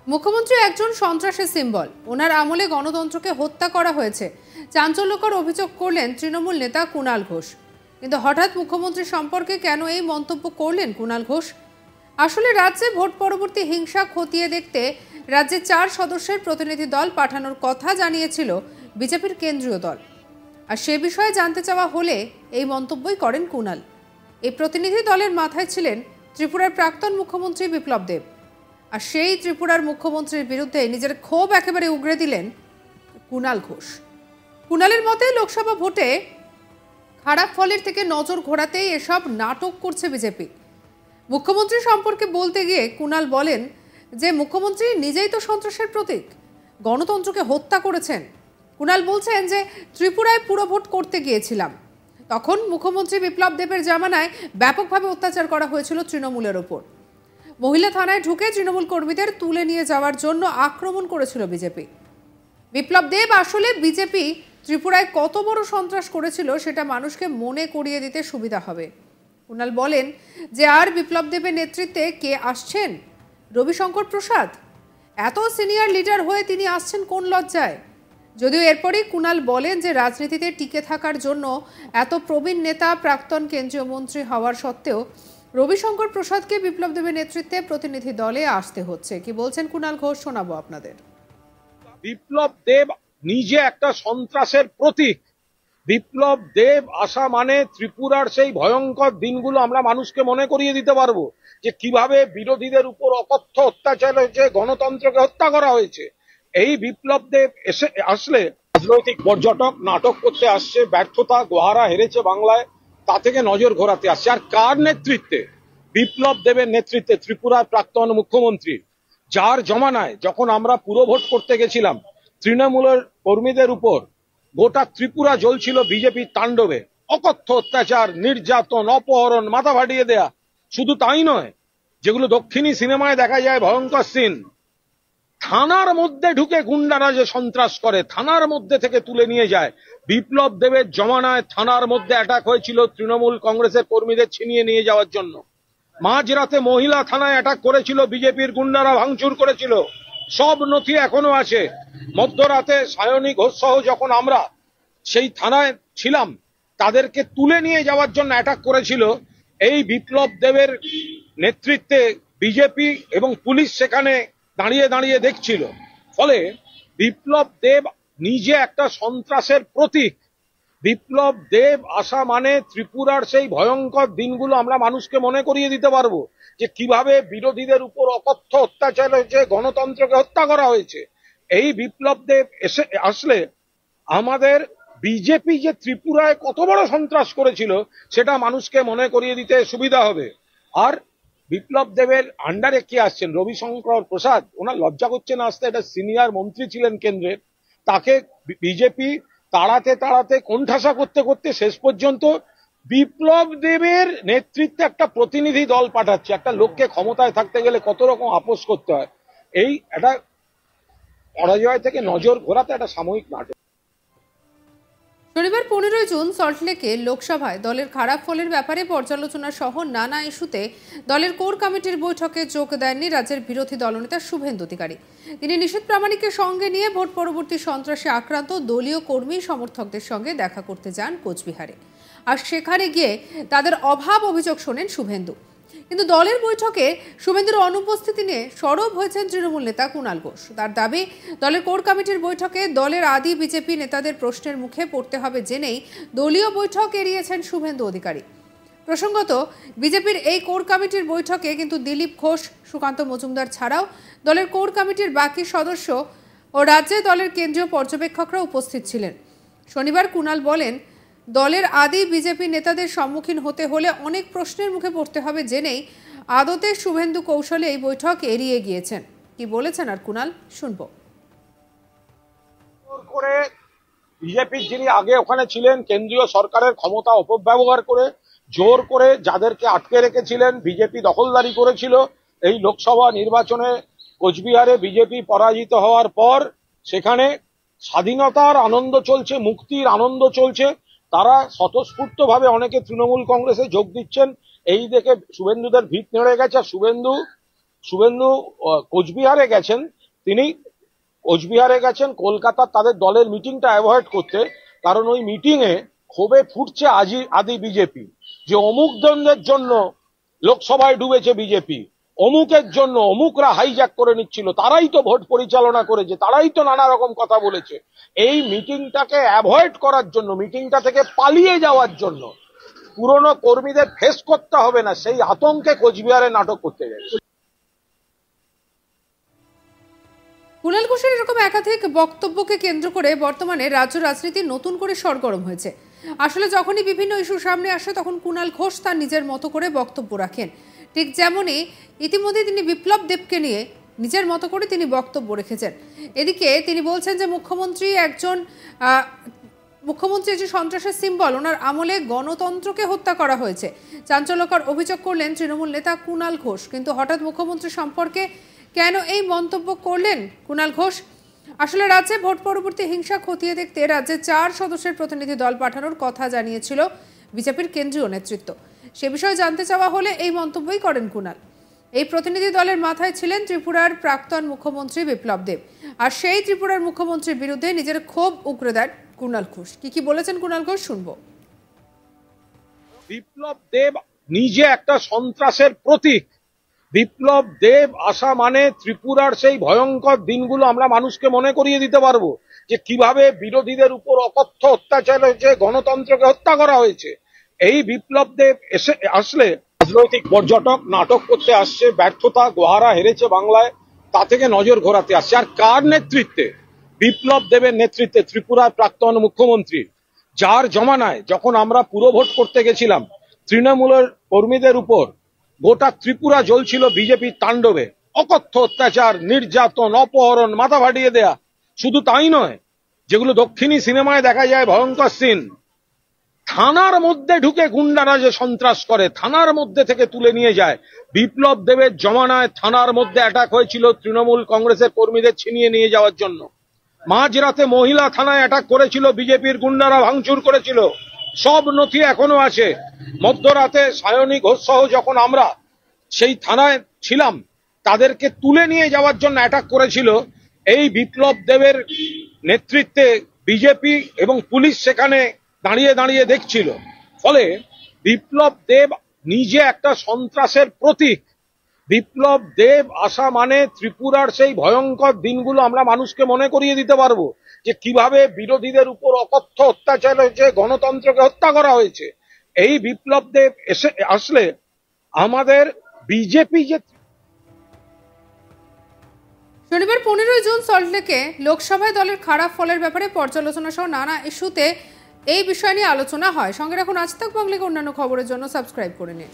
মুখ্যমন্ত্রী একজন সন্ত্রাসের সিম্বল, ওনার আমলে গণতন্ত্রকে হত্যা করা হয়েছে, চাঞ্চল্যকর অভিযোগ করলেন তৃণমূল নেতা কুণাল ঘোষ। কিন্তু হঠাৎ মুখ্যমন্ত্রী সম্পর্কে কেন এই মন্তব্য করলেন কুণাল ঘোষ? আসলে রাজ্যে ভোট পরবর্তী হিংসা খতিয়ে দেখতে রাজ্যে 4 সদস্যের প্রতিনিধি দল পাঠানোর কথা জানিয়েছিল বিজেপির কেন্দ্রীয় দল। আর সে বিষয়ে জানতে চাওয়া হলে এই মন্তব্যই করেন কুণাল। এই প্রতিনিধি দলের মাথায় ছিলেন ত্রিপুরার প্রাক্তন মুখ্যমন্ত্রী বিপ্লব দেব। আর সেই ত্রিপুরার মুখ্যমন্ত্রীর বিরুদ্ধে নিজের ক্ষোভ একেবারে উগরে দিলেন কুণাল ঘোষ। কুণালের মতে লোকসভা ভোটে খারাপ ফলের থেকে নজর ঘোরাতেই এসব নাটক করছে বিজেপি। মুখ্যমন্ত্রী সম্পর্কে বলতে গিয়ে কুণাল বলেন যে মুখ্যমন্ত্রী নিজেই তো সন্ত্রাসের প্রতীক, গণতন্ত্রকে হত্যা করেছেন। কুণাল বলছেন যে ত্রিপুরায় পুরো ভোট করতে গিয়েছিলাম, তখন মুখ্যমন্ত্রী বিপ্লব দেবের জামানায় ব্যাপকভাবে অত্যাচার করা হয়েছিল তৃণমূলের ওপর। মহিলা থানায় ঢুকে তৃণমূল কর্মীদের তুলে নিয়ে যাওয়ার জন্য আক্রমণ করেছিল বিজেপি। বিপ্লব দেব আসলে বিজেপি ত্রিপুরায় কত বড় সন্ত্রাস করেছিল সেটা মানুষকে মনে করিয়ে দিতে সুবিধা হবে। কুণাল বলেন যে আর বিপ্লব দেবের নেতৃত্বে কে আসছেন? রবিশঙ্কর প্রসাদ। এত সিনিয়র লিডার হয়ে তিনি আসছেন কোন লজ্জায়? যদিও এরপরই কুণাল বলেন যে রাজনীতিতে টিকে থাকার জন্য এত প্রবীণ নেতা, প্রাক্তন কেন্দ্রীয় মন্ত্রী হওয়ার সত্ত্বেও রবিশঙ্কর প্রসাদকে বিপ্লব দেবের নেতৃত্বে প্রতিনিধি দলে আসতে হচ্ছে। কি বলছেন কুণাল ঘোষ, শোনাবো আপনাদের। বিপ্লব দেব নিজে একটা সন্ত্রাসের প্রতীক। বিপ্লব দেব আসা মানে ত্রিপুরার সেই ভয়ঙ্কর দিনগুলো আমরা মানুষকে মনে করিয়ে দিতে পারবো, যে কিভাবে বিরোধীদের উপর অকথ্য অত্যাচার হয়েছে, গণতন্ত্রকে হত্যা করা হয়েছে। এই বিপ্লব দেব আসলে রাজনৈতিক পর্যটক, নাটক করতে আসছে, ব্যর্থতা, গোহারা হেরেছে বাংলায়, তা থেকে নজর ঘোরাতে আসছে। আর কার নেতৃত্বে? বিপ্লব দেবের নেতৃত্বে, ত্রিপুরার প্রাক্তন মুখ্যমন্ত্রী, যার জমানায় যখন আমরা পুরো ভোট করতে গেছিলাম তৃণমূলের কর্মীদের উপর গোটা ত্রিপুরা জ্বলছিল বিজেপির তাণ্ডবে। অকথ্য অত্যাচার, নির্যাতন, অপহরণ, মাথা ফাটিয়ে দেয়া। শুধু তাই নয়, যেগুলো দক্ষিণী সিনেমায় দেখা যায় ভয়ঙ্কর সিন, থানার মধ্যে ঢুকে গুন্ডারা যে সন্ত্রাস করে, থানার মধ্যে থেকে তুলে নিয়ে যায়। বিপ্লব দেবের জমানায় থানার মধ্যে অ্যাটাক হয়েছিল তৃণমূল কংগ্রেসের কর্মীদের ছিনিয়ে নিয়ে যাওয়ার জন্য। মাঝরাতে মহিলা থানায় অ্যাটাক করেছিল বিজেপির গুন্ডারা, ভাঙচুর করেছিল। সব নথি এখনো আছে। মধ্যরাতে সায়নী ঘোষ সহ যখন আমরা সেই থানায় ছিলাম, তাদেরকে তুলে নিয়ে যাওয়ার জন্য অ্যাটাক করেছিল এই বিপ্লব দেবের নেতৃত্বে বিজেপি, এবং পুলিশ সেখানে দাঁড়িয়ে দাঁড়িয়ে দেখছিল। ফলে বিপ্লব দেব নিজে একটা সন্ত্রাসের প্রতীক। বিপ্লব দেব আসা মানে ত্রিপুরার সেই ভয়ঙ্কর দিনগুলো আমরা মানুষকে মনে করিয়ে দিতে পারবো, যে কিভাবে বিরোধীদের উপর অকথ্য অত্যাচার হয়েছে, গণতন্ত্রকে হত্যা করা হয়েছে। এই বিপ্লব দেব আসলে আমাদের বিজেপি যে ত্রিপুরায় কত বড় সন্ত্রাস করেছিল সেটা মানুষকে মনে করিয়ে দিতে সুবিধা হবে। আর বিপ্লব দেবের আন্ডারে কে আসছেন? রবিশঙ্কর প্রসাদ। ওনার লজ্জা করছে না আসতে? এটা সিনিয়র মন্ত্রী ছিলেন কেন্দ্রের, তাকে বিজেপি তাড়াতে তাড়াতে কোণঠাসা করতে করতে শেষ পর্যন্ত বিপ্লব দেবের নেতৃত্বে একটা প্রতিনিধি দল পাঠাচ্ছে। একটা লোককে ক্ষমতায় থাকতে গেলে কত রকম আপোষ করতে হয়। এই একটা পরাজয় থেকে নজর ঘোরাতে একটা সাময়িক নাটক। শনিবার 15 জুন সল্টলেকে লোকসভায় দলের খারাপ ফলের ব্যাপারে পর্যালোচনা সহ নানা ইস্যুতে দলের কোর কমিটির বৈঠকে যোগ দেননি রাজ্যের বিরোধী দলনেতা শুভেন্দু অধিকারী। তিনি নিশীথ প্রামাণিককে সঙ্গে নিয়ে ভোট পরবর্তী সন্ত্রাসে আক্রান্ত দলীয় কর্মী সমর্থকদের সঙ্গে দেখা করতে যান কোচবিহারে। আর সেখানে গিয়ে তাদের অভাব অভিযোগ শোনেন শুভেন্দু। কিন্তু দলের বৈঠকে শুভেন্দুর অনুপস্থিতি নিয়ে সরব হয়েছেন তৃণমূল নেতা কুণাল ঘোষ। তার দাবি, দলের কোর কমিটির বৈঠকে দলের আদি বিজেপি নেতাদের প্রশ্নের মুখে পড়তে হবে জেনেই দলীয় বৈঠক এড়িয়েছেন শুভেন্দু অধিকারী। প্রসঙ্গত, বিজেপির এই কোর কমিটির বৈঠকে কিন্তু দিলীপ ঘোষ, সুকান্ত মজুমদার ছাড়াও দলের কোর কমিটির বাকি সদস্য ও রাজ্যে দলের কেন্দ্রীয় পর্যবেক্ষকরা উপস্থিত ছিলেন। শনিবার কুণাল বলেন, দলের আদি বিজেপি নেতাদের সম্মুখীন হতে হলে অনেক প্রশ্নের মুখে পড়তে হবে জেনেই আদতে শুভেন্দু কৌশলে এই বৈঠক এড়িয়ে গিয়েছেন। কি বলেছেন আর কুণাল, শুনবো। করে বিজেপির যিনি আগে ওখানে ছিলেন, কেন্দ্রীয় সরকারের ক্ষমতা অপব্যবহার করে জোর করে যাদেরকে আটকে রেখেছিলেন, বিজেপি দখলদারি করেছিল। এই লোকসভা নির্বাচনে কোচবিহারে বিজেপি পরাজিত হওয়ার পর সেখানে স্বাধীনতার আনন্দ চলছে, মুক্তির আনন্দ চলছে। তারা স্বতঃস্ফূর্তভাবে অনেকে তৃণমূল কংগ্রেসে যোগ দিচ্ছেন। এই দেখে শুভেন্দুদের ভিত নেড়ে গেছে। শুভেন্দু শুভেন্দু কোচবিহারে গেছেন, তিনি কোচবিহারে গেছেন কলকাতার তাদের দলের মিটিংটা অ্যাভয়েড করতে, কারণ ওই মিটিং এ ক্ষোভে ফুটছে আদি বিজেপি, যে অমুকদের জন্য লোকসভায় ডুবেছে বিজেপি, অমুকের জন্য অমুকরা হাইজ্যাক করে নিচ্ছিল, তারাই তো ভোট পরিচালনা করেছে, তারাই তো নানা রকম কথা বলেছে। এই মিটিংটাকে অ্যাভয়েড করার জন্য, মিটিংটা থেকে পালিয়ে যাওয়ার জন্য, পুরনো কর্মীদের ফেস করতে হবে না সেই আতঙ্কে কোচবিহারে নাটক করতে গেছে। কুণাল ঘোষের এরকম একাধিক বক্তব্যকে কেন্দ্র করে বর্তমানে রাজ্য রাজনীতি নতুন করে সরগরম হয়েছে। আসলে যখনই বিভিন্ন ইস্যু সামনে আসে তখন কুণাল ঘোষ তার নিজের মতো করে বক্তব্য রাখেন। ঠিক যেমনই ইতিমধ্যে তিনি বিপ্লব দেবকে নিয়ে নিজের মতো করে তিনি বক্তব্য রেখেছেন। এদিকে তিনি বলছেন যে মুখ্যমন্ত্রী একজন সন্ত্রাসের সিম্বল, ওনার আমলে গণতন্ত্রকে হত্যা করা হয়েছে। চাঞ্চল্যকর অভিযোগ করলেন তৃণমূল নেতা কুণাল ঘোষ। কিন্তু হঠাৎ মুখ্যমন্ত্রী সম্পর্কে কেন এই মন্তব্য করলেন কুণাল ঘোষ? আসলে রাজ্যে ভোট পরবর্তী হিংসা খতিয়ে দেখতে রাজ্যে 4 সদস্যের প্রতিনিধি দল পাঠানোর কথা জানিয়েছিল বিজেপির কেন্দ্রীয় নেতৃত্ব। সে বিষয়ে জানতে চাওয়া হলে এই মন্তব্যই করেন কুণাল। এই প্রতিনিধি দলের মাথায় ছিলেন ত্রিপুরার প্রাক্তন মুখ্যমন্ত্রী বিপ্লব দেব। আর সেই ত্রিপুরার মুখ্যমন্ত্রীর বিরুদ্ধে নিজের ক্ষোভ উগরে দেন কুণাল ঘোষ। কি বলেছেন কুণাল ঘোষ শুনবো। বিপ্লব দেব নিজে একটা সন্ত্রাসের প্রতীক। বিপ্লব দেব আসা মানে ত্রিপুরার সেই ভয়ঙ্কর দিনগুলো আমরা মানুষকে মনে করিয়ে দিতে পারবো, যে কিভাবে বিরোধীদের উপর অকথ্য অত্যাচার হয়েছে, গণতন্ত্রকে হত্যা করা হয়েছে। এই বিপ্লব দেব আসলে রাজনৈতিক পর্যটক, নাটক করতে আসছে, ব্যর্থতা, গোহারা হেরেছে বাংলায়, তা থেকে নজর ঘোরাতে আসছে। আর কার নেতৃত্বে? বিপ্লব দেবের নেতৃত্বে, ত্রিপুরার প্রাক্তন মুখ্যমন্ত্রী, যার জমানায় যখন আমরা পুরো ভোট করতে গেছিলাম তৃণমূলের কর্মীদের উপর গোটা ত্রিপুরা জ্বলছিল বিজেপির তাণ্ডবে, অকথ্য অত্যাচার, নির্যাতন, অপহরণ, মাথা ফাটিয়ে দেয়া। শুধু তাই নয়, যেগুলো দক্ষিণী সিনেমায় দেখা যায় ভয়ঙ্কর সিন, থানার মধ্যে ঢুকে গুন্ডারা যে সন্ত্রাস করে, থানার মধ্যে থেকে তুলে নিয়ে যায়। বিপ্লব দেবের জমানায় থানার মধ্যে অ্যাটাক হয়েছিল তৃণমূল কংগ্রেসের কর্মীদের ছিনিয়ে নিয়ে যাওয়ার জন্য। মাঝরাতে মহিলা থানায় অ্যাটাক করেছিল, বিজেপির গুন্ডারা ভাঙচুর করেছিল, সব নথি এখনো আছে। মধ্যরাতে সায়নী ঘোষ সহ যখন আমরা সেই থানায় ছিলাম, তাদেরকে তুলে নিয়ে যাওয়ার জন্য অ্যাটাক করেছিল এই বিপ্লব দেবের নেতৃত্বে বিজেপি, এবং পুলিশ সেখানে দাঁড়িয়ে দাঁড়িয়ে দেখছিল। ফলে বিপ্লব দেব নিজে একটা সন্ত্রাসের প্রতীক। বিপ্লব দেব আসা মানে ত্রিপুরার সেই ভয়ঙ্কর দিনগুলো আমরা মানুষকে মনে করিয়ে দিতে পারবো, যে কিভাবে বিরোধীদের উপর অকথ্য অত্যাচার হয়েছে, গণতন্ত্রকে হত্যা করা হয়েছে। এই বিপ্লব দেব আসলে আমাদের বিজেপি যে শনিবার 15 জুন সল্টলেকে লোকসভায় দলের খারাপ ফলের ব্যাপারে পর্যালোচনা সহ নানা ইস্যুতে এই বিষয় নিয়ে আলোচনা হয়। সঙ্গে রাখুন আজ তাক বাংলাকে অন্যান্য খবরের জন্য সাবস্ক্রাইব করে নিন।